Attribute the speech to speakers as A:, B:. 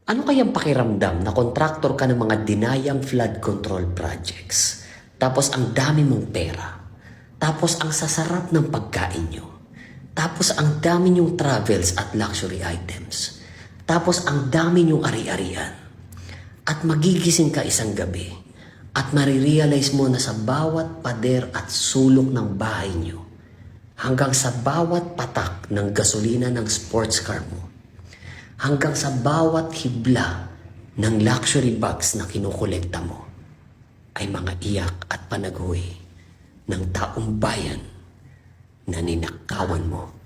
A: Ano kayang pakiramdam na kontraktor ka ng mga dinayang flood control projects? Tapos ang dami mong pera. Tapos ang sasarap ng pagkain nyo. Tapos ang dami nyong travels at luxury items. Tapos ang dami nyong ari-arian. At magigising ka isang gabi at marirealize mo na sa bawat pader at sulok ng bahay nyo, hanggang sa bawat patak ng gasolina ng sports car mo, hanggang sa bawat hibla ng luxury bags na kinukolekta mo, ay mga iyak at panaghoy ng taong bayan na ninakawan mo.